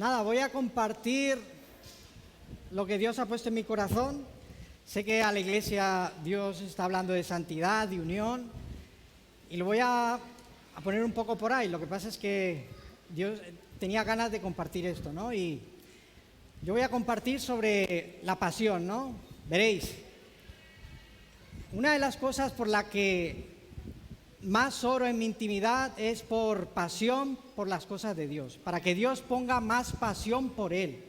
Nada, voy a compartir lo que Dios ha puesto en mi corazón. Sé que a la iglesia Dios está hablando de santidad, de unión, y lo voy a poner un poco por ahí. Lo que pasa es que Dios tenía ganas de compartir esto, ¿no? Y yo voy a compartir sobre la pasión, ¿no? Veréis, una de las cosas por la que más oro en mi intimidad es por pasión por las cosas de Dios, para que Dios ponga más pasión por Él,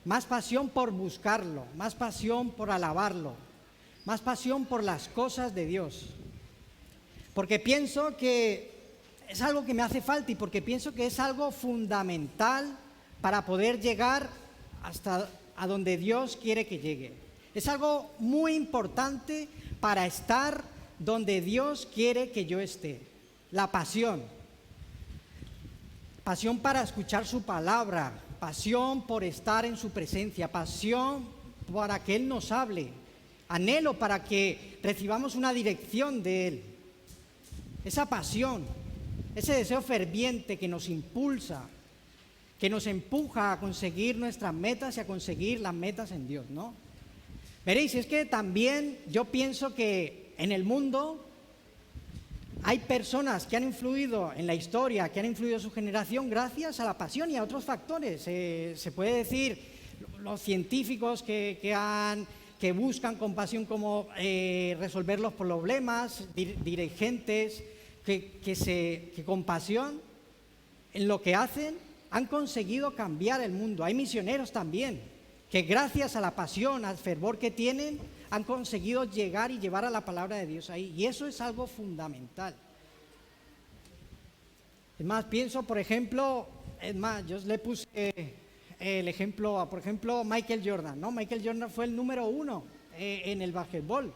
más pasión por buscarlo, más pasión por alabarlo, más pasión por las cosas de Dios. Porque pienso que es algo que me hace falta y porque pienso que es algo fundamental para poder llegar hasta a donde Dios quiere que llegue. Es algo muy importante para estar donde Dios quiere que yo esté. La pasión. Pasión para escuchar su palabra, pasión por estar en su presencia, pasión para que Él nos hable, anhelo para que recibamos una dirección de Él. Esa pasión, ese deseo ferviente que nos impulsa, que nos empuja a conseguir nuestras metas y a conseguir las metas en Dios, ¿no? Veréis, es que también yo pienso que en el mundo hay personas que han influido en la historia, que han influido en su generación gracias a la pasión y a otros factores. Se puede decir los científicos que buscan con pasión cómo resolver los problemas, dirigentes que con pasión en lo que hacen han conseguido cambiar el mundo. Hay misioneros también que gracias a la pasión, al fervor que tienen, han conseguido llegar y llevar a la palabra de Dios ahí. Y eso es algo fundamental. Es más, pienso, por ejemplo, yo le puse el ejemplo, por ejemplo, Michael Jordan, ¿no? Michael Jordan fue el número 1 en el básquetbol,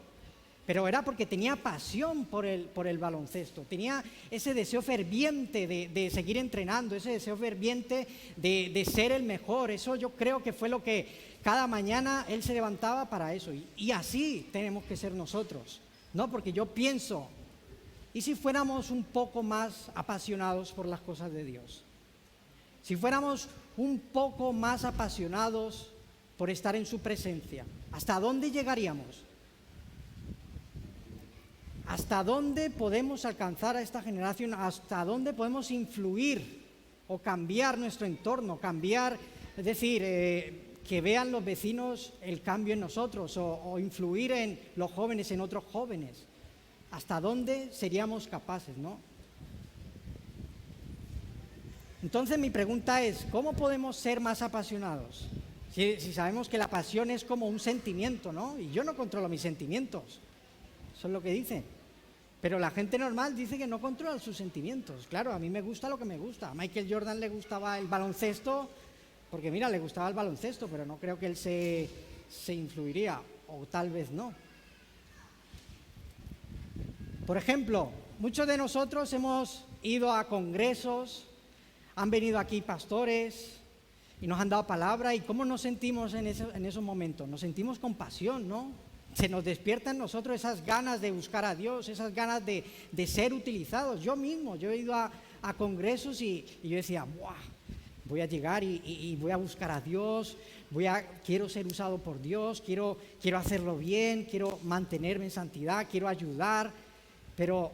pero era porque tenía pasión por el baloncesto, tenía ese deseo ferviente de seguir entrenando, ese deseo ferviente de ser el mejor. Eso yo creo que fue lo que cada mañana él se levantaba para eso. Y así tenemos que ser nosotros, ¿no? Porque yo pienso, ¿y si fuéramos un poco más apasionados por las cosas de Dios? Si fuéramos un poco más apasionados por estar en su presencia, ¿hasta dónde llegaríamos? ¿Hasta dónde podemos alcanzar a esta generación? ¿Hasta dónde podemos influir o cambiar nuestro entorno? Cambiar, es decir, que vean los vecinos el cambio en nosotros o influir en los jóvenes, en otros jóvenes. ¿Hasta dónde seríamos capaces, no? Entonces mi pregunta es, ¿cómo podemos ser más apasionados? Si sabemos que la pasión es como un sentimiento, ¿no? Y yo no controlo mis sentimientos, eso es lo que dicen. Pero la gente normal dice que no controla sus sentimientos. Claro, a mí me gusta lo que me gusta. A Michael Jordan le gustaba el baloncesto, porque mira, le gustaba el baloncesto, pero no creo que él se influiría, o tal vez no. Por ejemplo, muchos de nosotros hemos ido a congresos, han venido aquí pastores y nos han dado palabra. ¿Y cómo nos sentimos en esos momentos? Nos sentimos con pasión, ¿no? Se nos despiertan en nosotros esas ganas de buscar a Dios, esas ganas de ser utilizados. Yo he ido a congresos y yo decía, ¡buah! Voy a llegar y voy a buscar a Dios, quiero ser usado por Dios, quiero hacerlo bien, quiero mantenerme en santidad, quiero ayudar. Pero,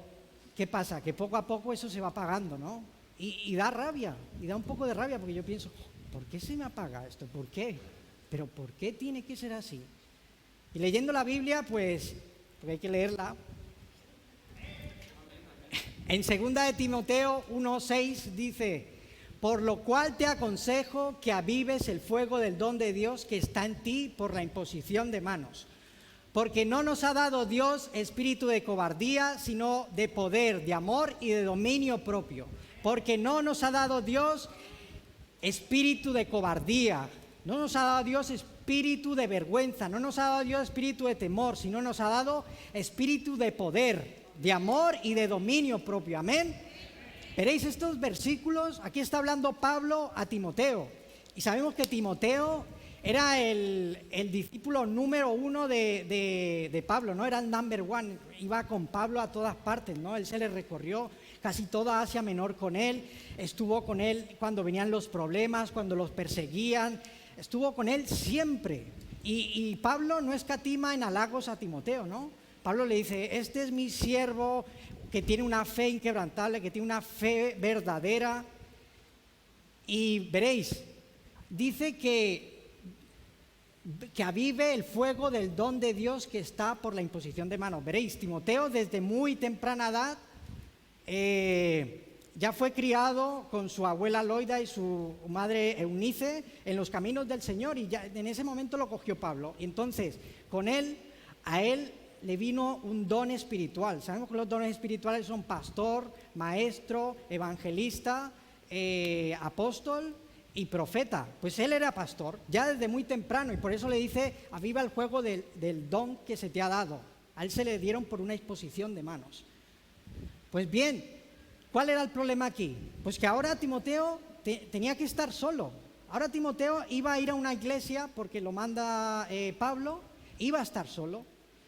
¿qué pasa? Que poco a poco eso se va apagando, ¿no? Y da rabia, y da un poco de rabia, porque yo pienso, ¿por qué se me apaga esto? ¿Por qué? ¿Pero por qué tiene que ser así? Y leyendo la Biblia, pues, porque hay que leerla, en 2 de Timoteo 1:6 dice: por lo cual te aconsejo que avives el fuego del don de Dios que está en ti por la imposición de manos. Porque no nos ha dado Dios espíritu de cobardía, sino de poder, de amor y de dominio propio. Porque no nos ha dado Dios espíritu de cobardía, no nos ha dado Dios espíritu de vergüenza, no nos ha dado Dios espíritu de temor, sino nos ha dado espíritu de poder, de amor y de dominio propio. Amén. Veréis estos versículos, aquí está hablando Pablo a Timoteo, y sabemos que Timoteo era el discípulo número uno de Pablo, ¿no? Era el number one, iba con Pablo a todas partes, ¿no? Él se le recorrió casi toda Asia Menor con él, estuvo con él cuando venían los problemas, cuando los perseguían, estuvo con él siempre. Y Pablo no escatima en halagos a Timoteo, ¿no? Pablo le dice, este es mi siervo que tiene una fe inquebrantable, que tiene una fe verdadera. Y veréis, dice que avive el fuego del don de Dios que está por la imposición de manos. Veréis, Timoteo desde muy temprana edad ya fue criado con su abuela Loida y su madre Eunice en los caminos del Señor, y ya en ese momento lo cogió Pablo. Y entonces, a él le vino un don espiritual. Sabemos que los dones espirituales son pastor, maestro, evangelista, apóstol y profeta. Pues él era pastor ya desde muy temprano, y por eso le dice, aviva el fuego del don que se te ha dado. A él se le dieron por una imposición de manos. Pues bien, ¿cuál era el problema aquí? Pues que ahora Timoteo tenía que estar solo. Ahora Timoteo iba a ir a una iglesia porque lo manda Pablo, iba a estar solo.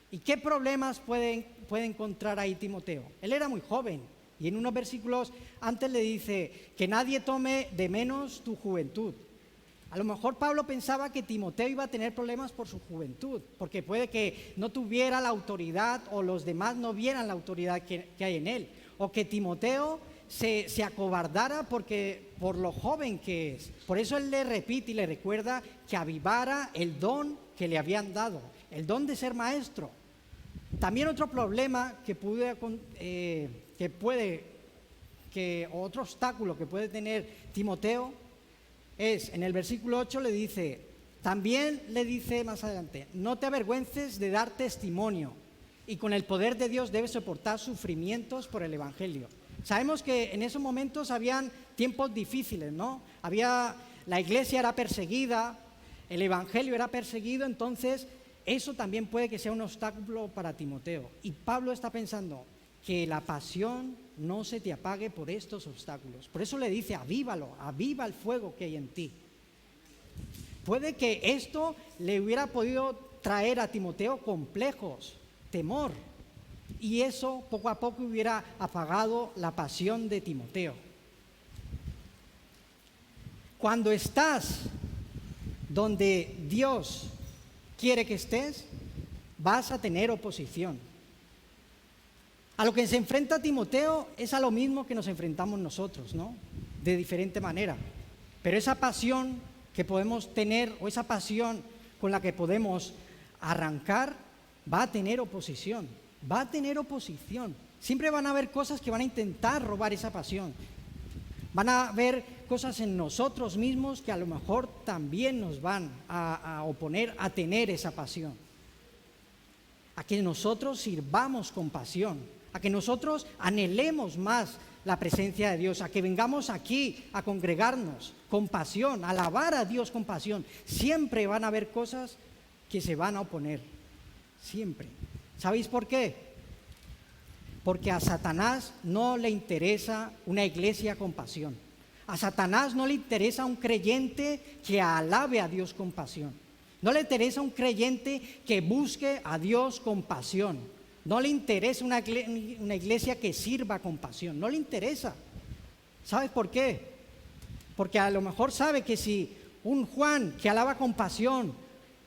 ¿Y qué problemas puede encontrar ahí Timoteo? Él era muy joven, y en unos versículos antes le dice que nadie tome de menos tu juventud. A lo mejor Pablo pensaba que Timoteo iba a tener problemas por su juventud, porque puede que no tuviera la autoridad, o los demás no vieran la autoridad que hay en él, o que Timoteo se acobardara por lo joven que es. Por eso él le repite y le recuerda que avivara el don que le habían dado, el don de ser maestro. También otro problema otro obstáculo que puede tener Timoteo es, en el versículo 8 también le dice más adelante, no te avergüences de dar testimonio, y con el poder de Dios debes soportar sufrimientos por el evangelio. Sabemos que en esos momentos habían tiempos difíciles, ¿no? La iglesia era perseguida, el evangelio era perseguido, entonces eso también puede que sea un obstáculo para Timoteo. Y Pablo está pensando que la pasión no se te apague por estos obstáculos. Por eso le dice, avívalo, aviva el fuego que hay en ti. Puede que esto le hubiera podido traer a Timoteo complejos, temor, y eso poco a poco hubiera apagado la pasión de Timoteo. Cuando estás donde Dios quiere que estés, vas a tener oposición. A lo que se enfrenta Timoteo es a lo mismo que nos enfrentamos nosotros, ¿no? De diferente manera. Pero esa pasión que podemos tener, o esa pasión con la que podemos arrancar, va a tener oposición. Va a tener oposición. Siempre van a haber cosas que van a intentar robar esa pasión. Van a haber cosas en nosotros mismos que a lo mejor también nos van a oponer a tener esa pasión. A que nosotros sirvamos con pasión, a que nosotros anhelemos más la presencia de Dios, a que vengamos aquí a congregarnos con pasión, a alabar a Dios con pasión. Siempre van a haber cosas que se van a oponer, siempre. ¿Sabéis por qué? Porque a Satanás no le interesa una iglesia con pasión. A Satanás no le interesa un creyente que alabe a Dios con pasión. No le interesa un creyente que busque a Dios con pasión. No le interesa una iglesia que sirva con pasión. No le interesa. ¿Sabes por qué? Porque a lo mejor sabe que si un Juan que alaba con pasión,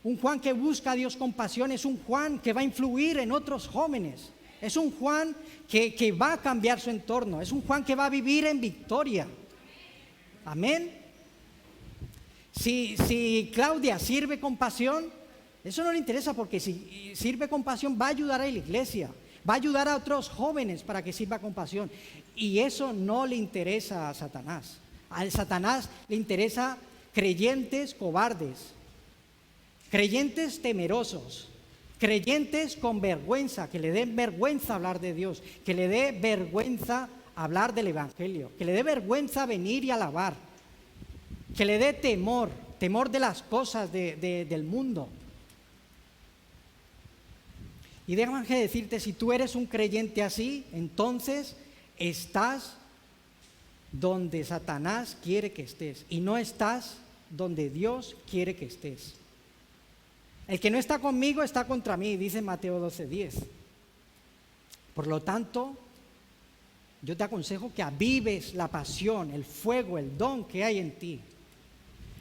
un Juan que busca a Dios con pasión, es un Juan que va a influir en otros jóvenes. Es un Juan que va a cambiar su entorno. Es un Juan que va a vivir en victoria. Amén. Si Claudia sirve con pasión, eso no le interesa, porque si sirve con pasión va a ayudar a la iglesia, va a ayudar a otros jóvenes para que sirva con pasión. Y eso no le interesa a Satanás. A Satanás le interesa creyentes cobardes, creyentes temerosos, creyentes con vergüenza, que le den vergüenza hablar de Dios, que le dé vergüenza hablar del evangelio, que le dé vergüenza venir y alabar, que le dé temor de las cosas del mundo. Y déjame decirte, si tú eres un creyente así, entonces estás donde Satanás quiere que estés, y no estás donde Dios quiere que estés. El que no está conmigo está contra mí, dice Mateo 12:10. Por lo tanto, yo te aconsejo que avives la pasión, el fuego, el don que hay en ti.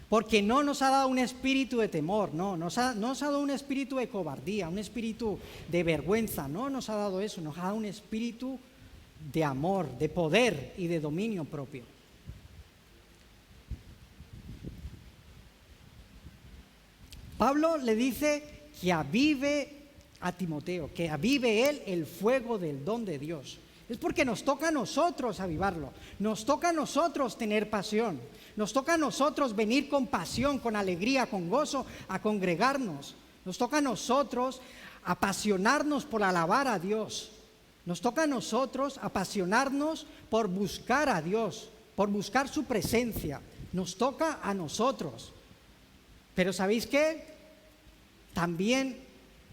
Porque no nos ha dado un espíritu de temor, no nos ha dado un espíritu de cobardía, un espíritu de vergüenza, no nos ha dado eso, nos ha dado un espíritu de amor, de poder y de dominio propio. Pablo le dice que avive a Timoteo, que avive él el fuego del don de Dios. Es porque nos toca a nosotros avivarlo, nos toca a nosotros tener pasión, nos toca a nosotros venir con pasión, con alegría, con gozo, a congregarnos. Nos toca a nosotros apasionarnos por alabar a Dios. Nos toca a nosotros apasionarnos por buscar a Dios, por buscar su presencia. Nos toca a nosotros. Pero ¿sabéis qué? También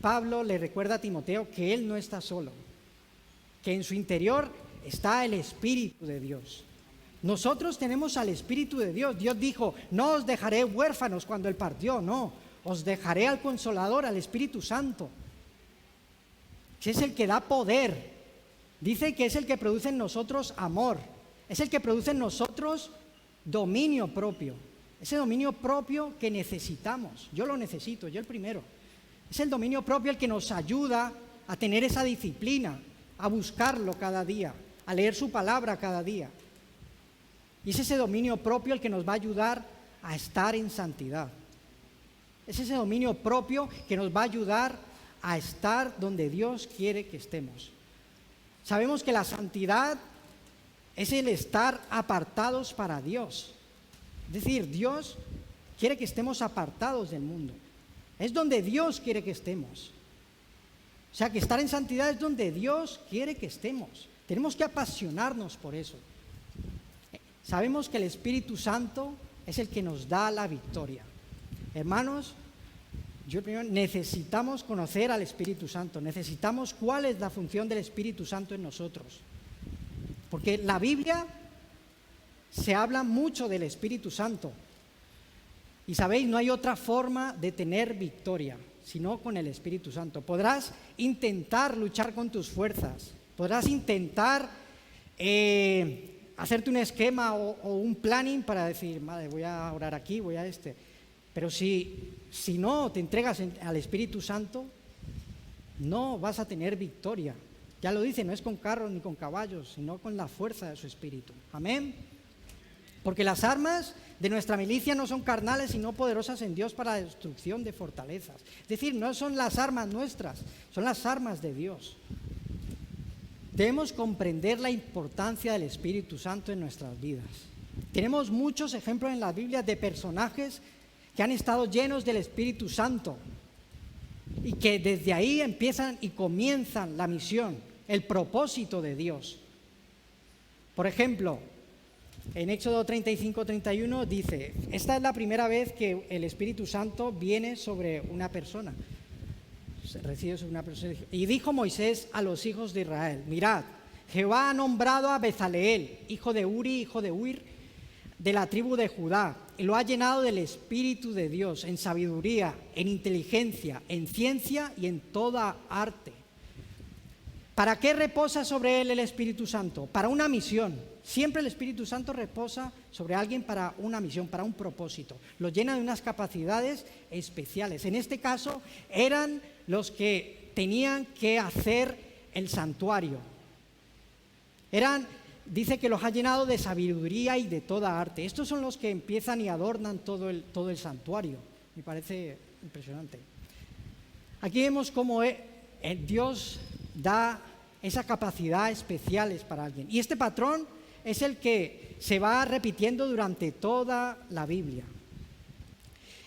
Pablo le recuerda a Timoteo que él no está solo, que en su interior está el Espíritu de Dios. Nosotros tenemos al Espíritu de Dios. Dios dijo, no os dejaré huérfanos cuando Él partió, no, os dejaré al Consolador, al Espíritu Santo, que es el que da poder. Dice que es el que produce en nosotros amor, es el que produce en nosotros dominio propio, ese dominio propio que necesitamos. Yo lo necesito, yo el primero. Es el dominio propio el que nos ayuda a tener esa disciplina, a buscarlo cada día, a leer su palabra cada día. Y es ese dominio propio el que nos va a ayudar a estar en santidad. Es ese dominio propio que nos va a ayudar a estar donde Dios quiere que estemos. Sabemos que la santidad es el estar apartados para Dios. Es decir, Dios quiere que estemos apartados del mundo. Es donde Dios quiere que estemos. O sea, que estar en santidad es donde Dios quiere que estemos. Tenemos que apasionarnos por eso. Sabemos que el Espíritu Santo es el que nos da la victoria. Hermanos, yo primero necesitamos conocer al Espíritu Santo. Necesitamos cuál es la función del Espíritu Santo en nosotros. Porque la Biblia se habla mucho del Espíritu Santo. Y sabéis, no hay otra forma de tener victoria sino con el Espíritu Santo. Podrás intentar luchar con tus fuerzas, podrás intentar hacerte un esquema o un planning para decir, madre, voy a orar aquí, voy a pero si no te entregas al Espíritu Santo, no vas a tener victoria. Ya lo dice, no es con carros ni con caballos, sino con la fuerza de su Espíritu. Amén. Porque las armas de nuestra milicia no son carnales, sino poderosas en Dios para la destrucción de fortalezas. Es decir, no son las armas nuestras, son las armas de Dios. Debemos comprender la importancia del Espíritu Santo en nuestras vidas. Tenemos muchos ejemplos en la Biblia de personajes que han estado llenos del Espíritu Santo y que desde ahí empiezan y comienzan la misión, el propósito de Dios. Por ejemplo, en Éxodo 35-31 dice, esta es la primera vez que el Espíritu Santo viene sobre una persona, se recibe sobre una persona. Y dijo Moisés a los hijos de Israel, mirad, Jehová ha nombrado a Bezaleel, hijo de Uri, hijo de Huir, de la tribu de Judá, y lo ha llenado del Espíritu de Dios, en sabiduría, en inteligencia, en ciencia y en toda arte. ¿Para qué reposa sobre él el Espíritu Santo? Para una misión. Siempre el Espíritu Santo reposa sobre alguien para una misión, para un propósito. Lo llena de unas capacidades especiales. En este caso, eran los que tenían que hacer el santuario. Dice que los ha llenado de sabiduría y de toda arte. Estos son los que empiezan y adornan todo el santuario. Me parece impresionante. Aquí vemos cómo Dios da esa capacidad especiales para alguien. Y este patrón es el que se va repitiendo durante toda la Biblia.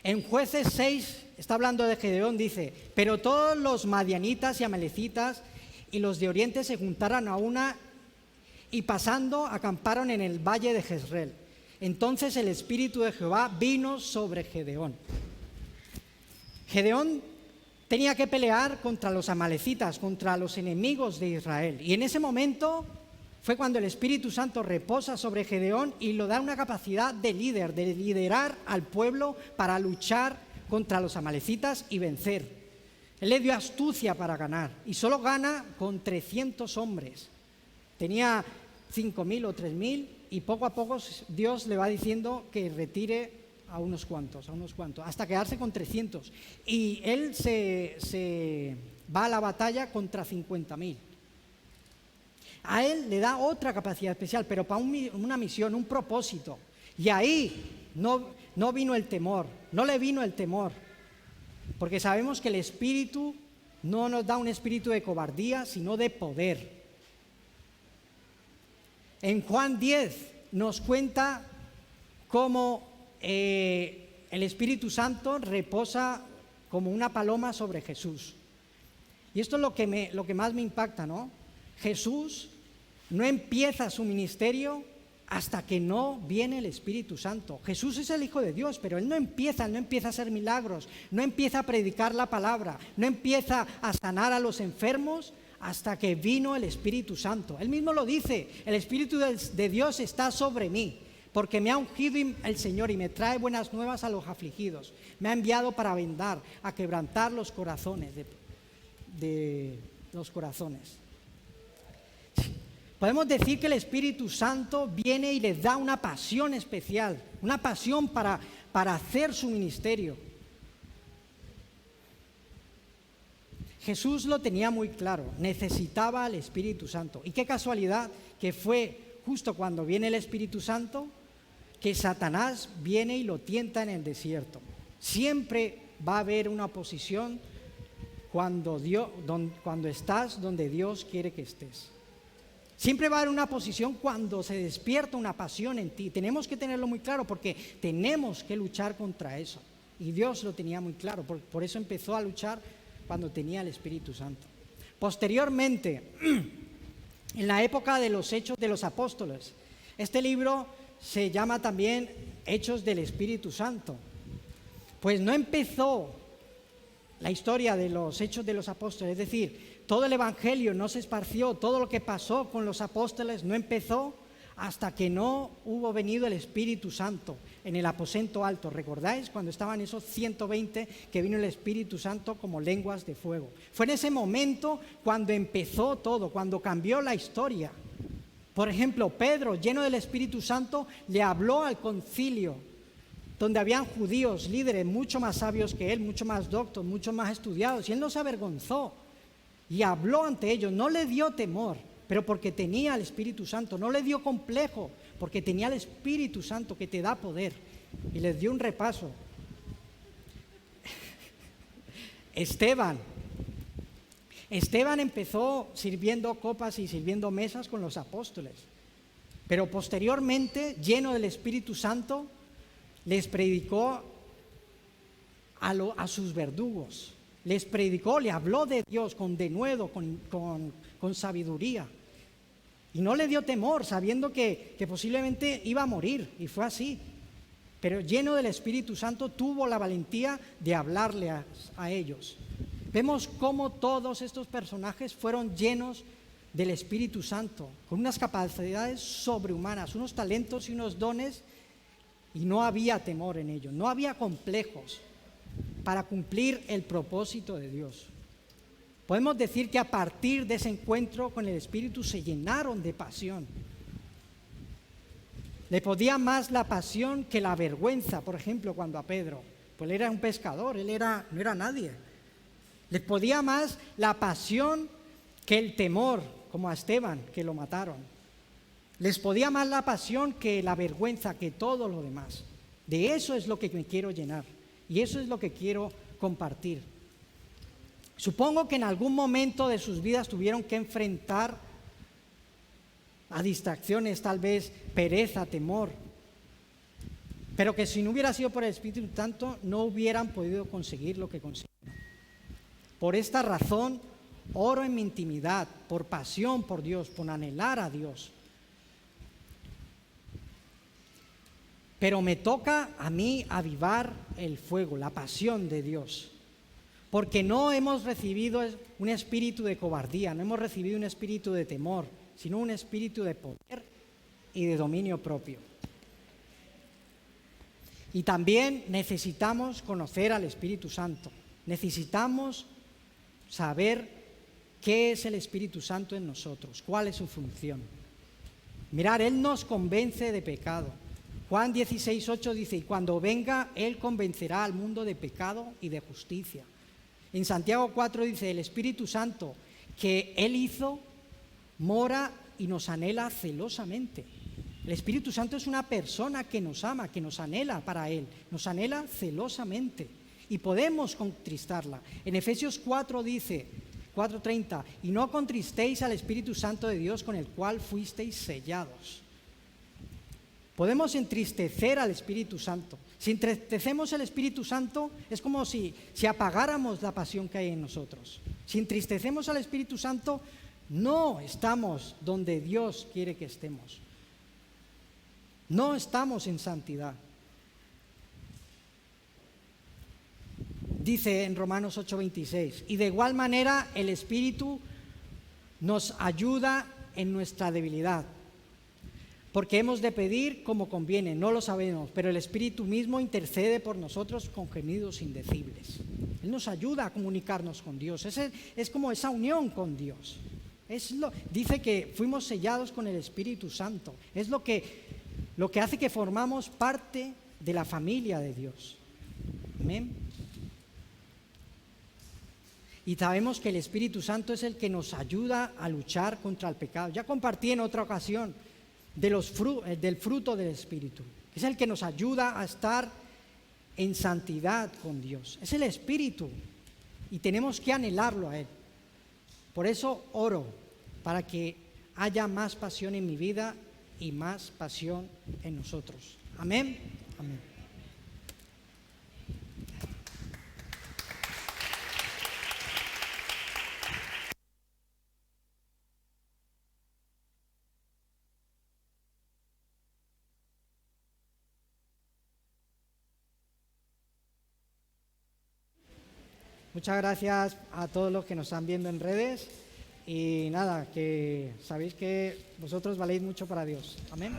En Jueces 6 está hablando de Gedeón, dice, pero todos los madianitas y amalecitas y los de Oriente se juntaron a una y pasando acamparon en el valle de Jezreel. Entonces el Espíritu de Jehová vino sobre Gedeón. Gedeón tenía que pelear contra los amalecitas, contra los enemigos de Israel. Y en ese momento fue cuando el Espíritu Santo reposa sobre Gedeón y le da una capacidad de líder, de liderar al pueblo para luchar contra los amalecitas y vencer. Él le dio astucia para ganar y solo gana con 300 hombres. Tenía 5.000 o 3.000 y poco a poco Dios le va diciendo que retire a unos cuantos, hasta quedarse con 300. Y él se va a la batalla contra 50.000. A él le da otra capacidad especial, pero para una misión, un propósito. Y ahí no vino el temor, no le vino el temor. Porque sabemos que el Espíritu no nos da un espíritu de cobardía, sino de poder. En Juan 10 nos cuenta cómo el Espíritu Santo reposa como una paloma sobre Jesús. Y esto es lo que más me impacta, ¿no? Jesús no empieza su ministerio hasta que no viene el Espíritu Santo. Jesús es el Hijo de Dios, pero Él no empieza a hacer milagros, no empieza a predicar la palabra, no empieza a sanar a los enfermos hasta que vino el Espíritu Santo. Él mismo lo dice: el Espíritu de Dios está sobre mí, porque me ha ungido el Señor y me trae buenas nuevas a los afligidos. Me ha enviado para vendar, a quebrantar los corazones de los corazones. Podemos decir que el Espíritu Santo viene y les da una pasión especial, una pasión para hacer su ministerio. Jesús lo tenía muy claro, necesitaba al Espíritu Santo. Y qué casualidad que fue justo cuando viene el Espíritu Santo que Satanás viene y lo tienta en el desierto. Siempre va a haber una oposición cuando estás donde Dios quiere que estés. Siempre va a haber una oposición cuando se despierta una pasión en ti. Tenemos que tenerlo muy claro porque tenemos que luchar contra eso. Y Dios lo tenía muy claro, por eso empezó a luchar cuando tenía el Espíritu Santo. Posteriormente, en la época de los Hechos de los Apóstoles, este libro se llama también Hechos del Espíritu Santo. Pues no empezó la historia de los Hechos de los Apóstoles, es decir, todo el Evangelio no se esparció, todo lo que pasó con los apóstoles no empezó hasta que no hubo venido el Espíritu Santo en el aposento alto. ¿Recordáis cuando estaban esos 120 que vino el Espíritu Santo como lenguas de fuego? Fue en ese momento cuando empezó todo, cuando cambió la historia. Por ejemplo, Pedro, lleno del Espíritu Santo, le habló al concilio, donde habían judíos, líderes mucho más sabios que él, mucho más doctos, mucho más estudiados, y él no se avergonzó y habló ante ellos. No le dio temor, pero porque tenía el Espíritu Santo. No le dio complejo, porque tenía el Espíritu Santo que te da poder. Y les dio un repaso. Esteban empezó sirviendo copas y sirviendo mesas con los apóstoles, pero posteriormente, lleno del Espíritu Santo, les predicó a sus verdugos. Les predicó, le habló de Dios con denuedo, con sabiduría. Y no le dio temor, sabiendo que posiblemente iba a morir, y fue así. Pero lleno del Espíritu Santo, tuvo la valentía de hablarle a ellos. Vemos cómo todos estos personajes fueron llenos del Espíritu Santo, con unas capacidades sobrehumanas, unos talentos y unos dones, y no había temor en ellos, no había complejos para cumplir el propósito de Dios. Podemos decir que a partir de ese encuentro con el Espíritu se llenaron de pasión. Le podía más la pasión que la vergüenza, por ejemplo, cuando a Pedro, pues él era un pescador, no era nadie. Les podía más la pasión que el temor, como a Esteban, que lo mataron. Les podía más la pasión que la vergüenza, que todo lo demás. De eso es lo que me quiero llenar y eso es lo que quiero compartir. Supongo que en algún momento de sus vidas tuvieron que enfrentar a distracciones, tal vez pereza, temor, pero que si no hubiera sido por el Espíritu Santo no hubieran podido conseguir lo que consiguieron. Por esta razón oro en mi intimidad, por pasión por Dios, por anhelar a Dios. Pero me toca a mí avivar el fuego, la pasión de Dios. Porque no hemos recibido un espíritu de cobardía, no hemos recibido un espíritu de temor, sino un espíritu de poder y de dominio propio. Y también necesitamos conocer al Espíritu Santo. Necesitamos saber qué es el Espíritu Santo en nosotros, cuál es su función. Mirad, Él nos convence de pecado. Juan 16:8 dice, y cuando venga, Él convencerá al mundo de pecado y de justicia. En Santiago 4 dice, el Espíritu Santo que Él hizo, mora y nos anhela celosamente. El Espíritu Santo es una persona que nos ama, que nos anhela para Él, nos anhela celosamente y podemos contristarla. En Efesios 4 dice, 4:30, y no contristéis al Espíritu Santo de Dios con el cual fuisteis sellados. Podemos entristecer al Espíritu Santo. Si entristecemos al Espíritu Santo, es como si apagáramos la pasión que hay en nosotros. Si entristecemos al Espíritu Santo, no estamos donde Dios quiere que estemos. No estamos en santidad. Dice en Romanos 8:26, y de igual manera el Espíritu nos ayuda en nuestra debilidad, porque hemos de pedir como conviene, no lo sabemos, pero el Espíritu mismo intercede por nosotros con gemidos indecibles. Él nos ayuda a comunicarnos con Dios, es como esa unión con Dios. Dice que fuimos sellados con el Espíritu Santo, es lo que hace que formamos parte de la familia de Dios. Amén. Y sabemos que el Espíritu Santo es el que nos ayuda a luchar contra el pecado. Ya compartí en otra ocasión del fruto del Espíritu. Es el que nos ayuda a estar en santidad con Dios. Es el Espíritu y tenemos que anhelarlo a Él. Por eso oro para que haya más pasión en mi vida y más pasión en nosotros. Amén. Amén. Muchas gracias a todos los que nos están viendo en redes y nada, que sabéis que vosotros valéis mucho para Dios. Amén.